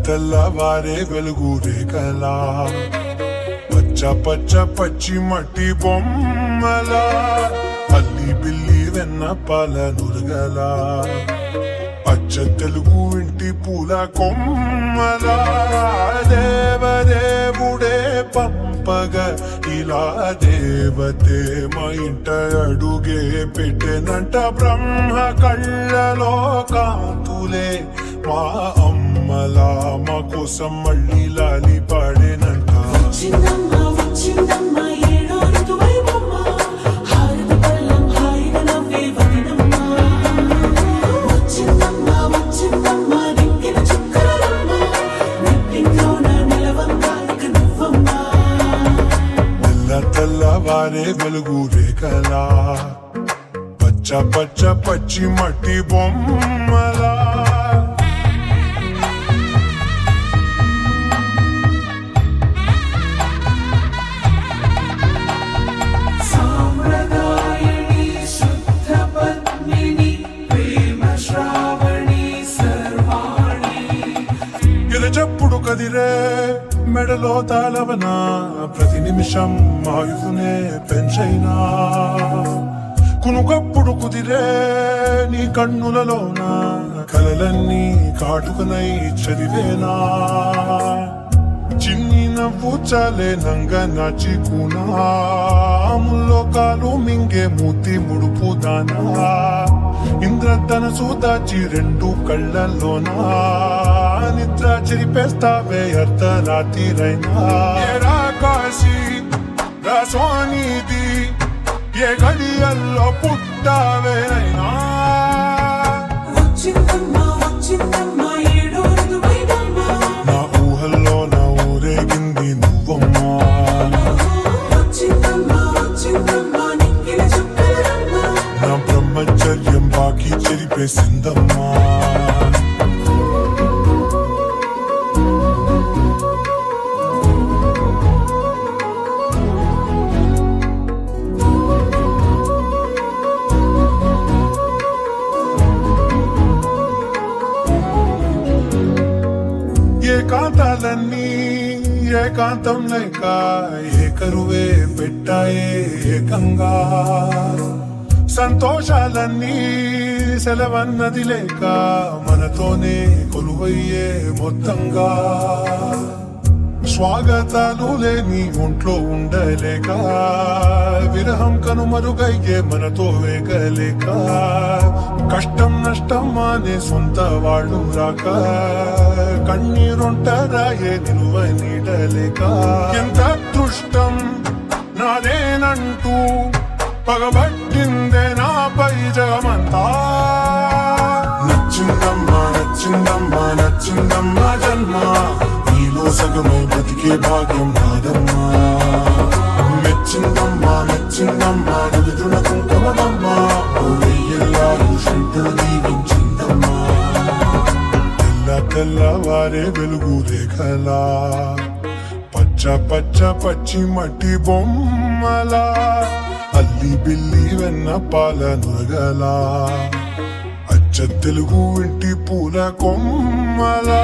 తెల్లవారే వెలుగు రేఖలా పచ్చ పచ్చ పచ్చి మట్టి బొమ్మలా అల్లి బిల్లి వెన్న పాల నురగలా పచ్చ తెలుగు ఇంటి పూల కొమ్మలా దేవదేవుడే పంపగ ఇలా దేవతే మా ఇంట అడుగే పెట్టెనంట బ్రహ్మ కళ్ళలో కాంతులే మా అమ్మలా మా కోసం మళ్ళీ లాలి పాడేనంట. తెల్లవారే వెలుగు రేఖలా పచ్చ పచ్చ పచ్చి మట్టి బొమ్మలా చెప్పుడు కదిరే మెడలో తాళవన ప్రతి నిమిషం ఆయుధునే పెంచైనా కునుకప్పుడు కుదిరే నీ కన్నులలోన కలలన్నీ కాటుకనై చదివేనా చిన్ని నవ్వు చాలే నంగ నాచికునా ముల్లోకాలు మింగే మూతి ముడుపు దానా ఇంద్రధనసు దాచి రెండు కళ్ళల్లోనా నిద్ర చెరిపేస్తావే అర్ధరాత్రిరైనా కాశీ రసోనిది ఏ గడియల్లో పుట్టావే అయినా నా ఊహల్లో నా ఊరేగింది నువ్వమ్మా నా బ్రహ్మచర్యం బాకీ చెరిపేసిందమ్మా. ఏకాంతాలన్నీ ఏకాంతం లేక ఏకరువే పెట్టాయే ఏకంగా సంతోషాలన్నీ సెలవన్నది లేక మనతోనే కొలువయ్యే మొత్తంగా స్వాగతాలు లేని ఒంట్లో ఉండలేక విరహం కనుమరుగయ్యే మనతో వేగలేక కష్టం నష్టం అనే సొంత వాళ్ళు రాక కన్నీరుంటారాయే నిలువ నీడలేక ఎంత అదృష్టం నాదేనంటూ పగబట్టిందే నాపై జగమంతా. నచ్చిందమ్మా నచ్చిందమ్మా నచ్చిందమ్మా జన్మ నీలో సగమై బ్రతికే భాగ్యం నాదమ్మా. మెచ్చిందమ్మా మెచ్చిందమ్మా నుదుటిన కుంకుమమ్మా వెయ్యల్లాలు శంకరు దీవించిందమ్మా. తెల్లవారే వెలుగు రేఖలా పచ్చ పచ్చ పచ్చి మట్టి బొమ్మలా అల్లి బిల్లి వెన్న పాల నురగలా అచ్చ తెలుగు ఇంటి పూల కొమ్మలా